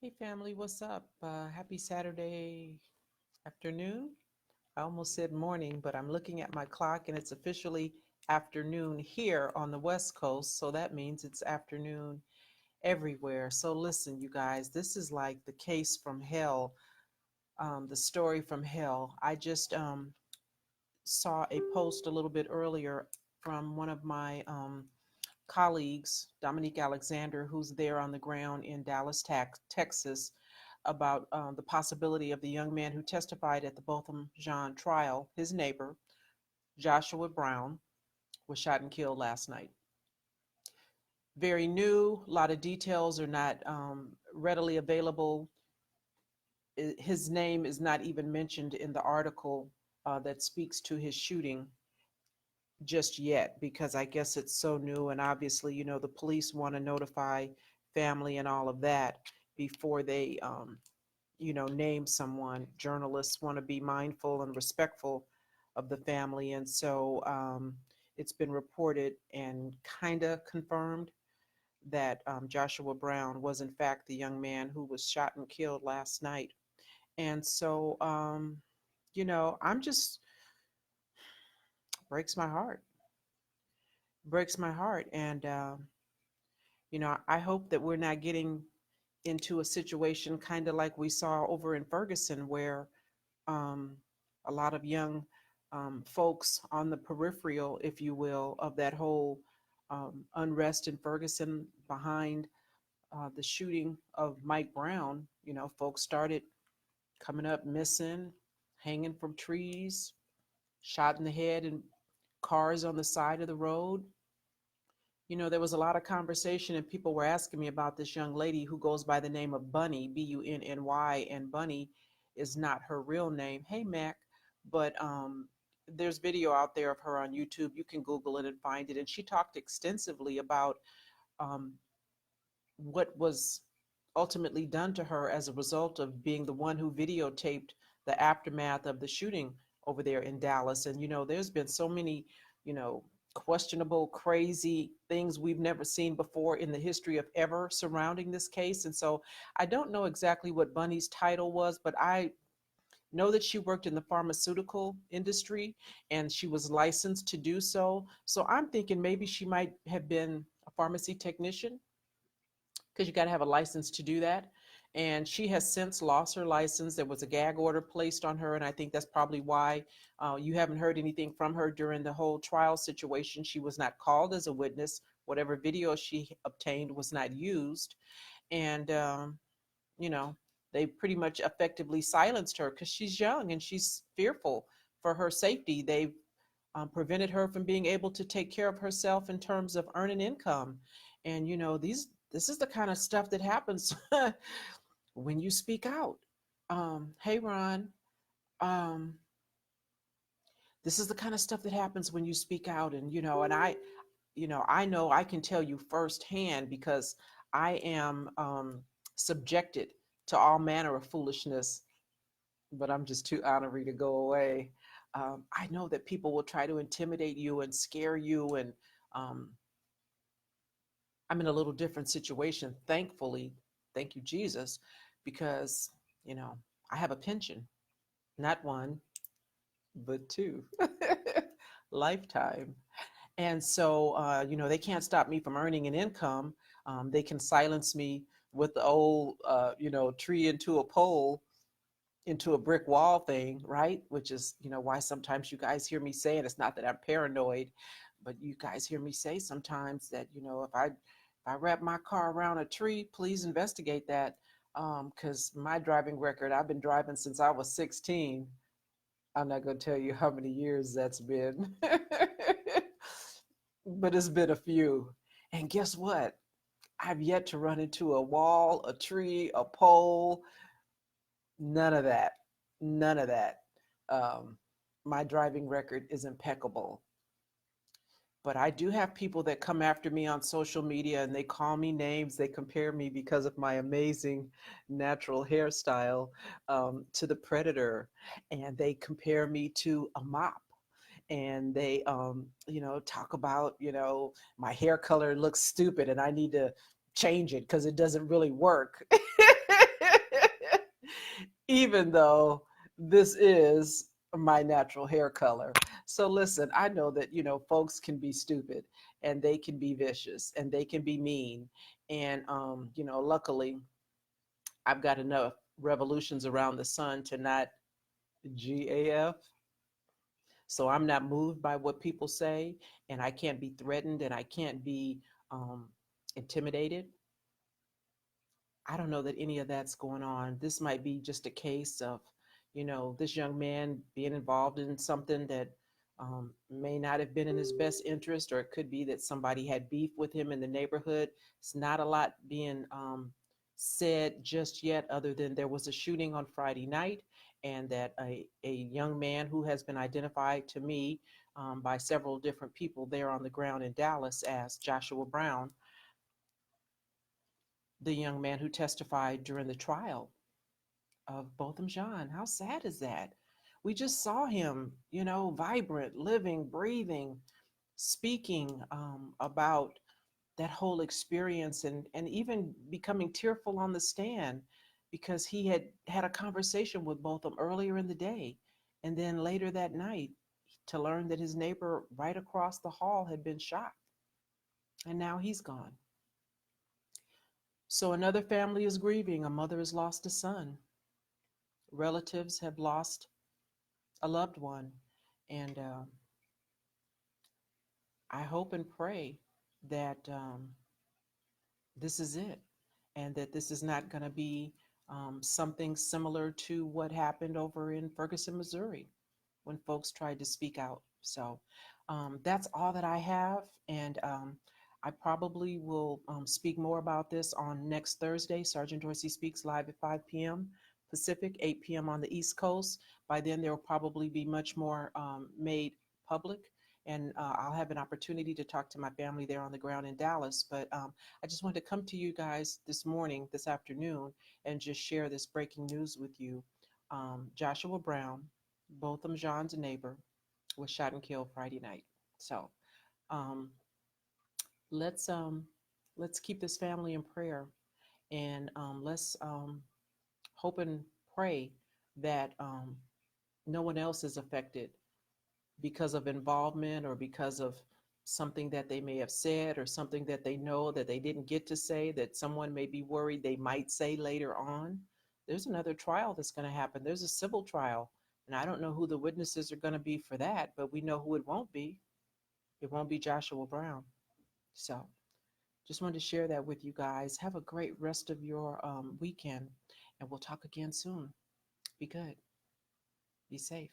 Hey family, what's up? Happy Saturday afternoon. I almost said morning, but I'm looking at my clock and it's officially afternoon here on the West Coast. So that means it's afternoon everywhere. So listen, you guys, this is like the case from hell, the story from hell. I just saw a post a little bit earlier from one of my colleagues, Dominique Alexander, who's there on the ground in Dallas, Texas, about the possibility of the young man who testified at the Botham Jean trial. His neighbor, Joshua Brown, was shot and killed last night. Very new, a lot of details are not readily available. His name is not even mentioned in the article that speaks to his shooting just yet, because I guess it's so new. And obviously, the police want to notify family and all of that before they, name someone. Journalists want to be mindful and respectful of the family. And so it's been reported and kind of confirmed that Joshua Brown was, in fact, the young man who was shot and killed last night. And so, I'm just, breaks my heart, breaks my heart. And, I hope that we're not getting into a situation kind of like we saw over in Ferguson, where um, a lot of young folks on the peripheral, if you will, of that whole unrest in Ferguson behind the shooting of Mike Brown, folks started coming up missing, hanging from trees, shot in the head in cars on the side of the road. There was a lot of conversation, and people were asking me about this young lady who goes by the name of Bunny, Bunny, and Bunny is not her real name. Hey, Mac. But there's video out there of her on YouTube. You can Google it and find it. And she talked extensively about um, what was ultimately done to her as a result of being the one who videotaped the aftermath of the shooting over there in Dallas. And, there's been so many, you know, questionable, crazy things we've never seen before in the history of ever surrounding this case. And so I don't know exactly what Bunny's title was, but I know that she worked in the pharmaceutical industry and she was licensed to do so. So I'm thinking maybe she might have been a pharmacy technician, because you got to have a license to do that. And she has since lost her license. There was a gag order placed on her, and I think that's probably why you haven't heard anything from her during the whole trial situation. She was not called as a witness. Whatever video she obtained was not used. And, you know, they pretty much effectively silenced her because she's young and she's fearful for her safety. They've prevented her from being able to take care of herself in terms of earning income. And this is the kind of stuff that happens when you speak out. Hey, Ron. Um, this is the kind of stuff that happens when you speak out. And I know I can tell you firsthand, because I am subjected to all manner of foolishness, but I'm just too honorary to go away. I know that people will try to intimidate you and scare you. And um, I'm in a little different situation, thankfully. Thank you, Jesus, because, you know, I have a pension, not one, but two, lifetime. And so, they can't stop me from earning an income. They can silence me with the old, tree into a pole, into a brick wall thing, right? Which is, why sometimes you guys hear me saying, it's not that I'm paranoid, but you guys hear me say sometimes that, if I wrap my car around a tree, please investigate that. Because my driving record, I've been driving since I was 16. I'm not going to tell you how many years that's been, but it's been a few. And guess what? I've yet to run into a wall, a tree, a pole, none of that. None of that. Um, my driving record is impeccable. But I do have people that come after me on social media and they call me names. They compare me, because of my amazing natural hairstyle, to the predator. And they compare me to a mop. And they, talk about, my hair color looks stupid and I need to change it because it doesn't really work. even though this is my natural hair color. So listen, I know that, folks can be stupid and they can be vicious and they can be mean. And, luckily I've got enough revolutions around the sun to not GAF. So I'm not moved by what people say, and I can't be threatened, and I can't be um, intimidated. I don't know that any of that's going on. This might be just a case of, this young man being involved in something that may not have been in his best interest, or it could be that somebody had beef with him in the neighborhood. It's not a lot being said just yet, other than there was a shooting on Friday night, and that a young man who has been identified to me by several different people there on the ground in Dallas as Joshua Brown, the young man who testified during the trial of Botham Jean. How sad is that? We just saw him, vibrant, living, breathing, speaking about that whole experience, and even becoming tearful on the stand because he had had a conversation with Botham earlier in the day. And then later that night, to learn that his neighbor right across the hall had been shot. And now he's gone. So another family is grieving. A mother has lost a son. Relatives have lost a loved one. And I hope and pray that this is it, and that this is not going to be something similar to what happened over in Ferguson, Missouri, when folks tried to speak out. So that's all that I have. And I probably will speak more about this on next Thursday. Sergeant Dorsey Speaks live at 5 p.m. Pacific, 8 p.m. on the East Coast. By then, there will probably be much more made public. And I'll have an opportunity to talk to my family there on the ground in Dallas. But I just wanted to come to you guys this morning, this afternoon, and just share this breaking news with you. Joshua Brown, Botham Jean's neighbor, was shot and killed Friday night. So um, let's um, let's keep this family in prayer, and let's hope and pray that no one else is affected because of involvement or because of something that they may have said or something that they know that they didn't get to say that someone may be worried they might say later on. There's another trial that's going to happen. There's a civil trial, and I don't know who the witnesses are going to be for that, but we know who it won't be. It won't be Joshua Brown. So just wanted to share that with you guys. Have a great rest of your weekend, and we'll talk again soon. Be good. Be safe.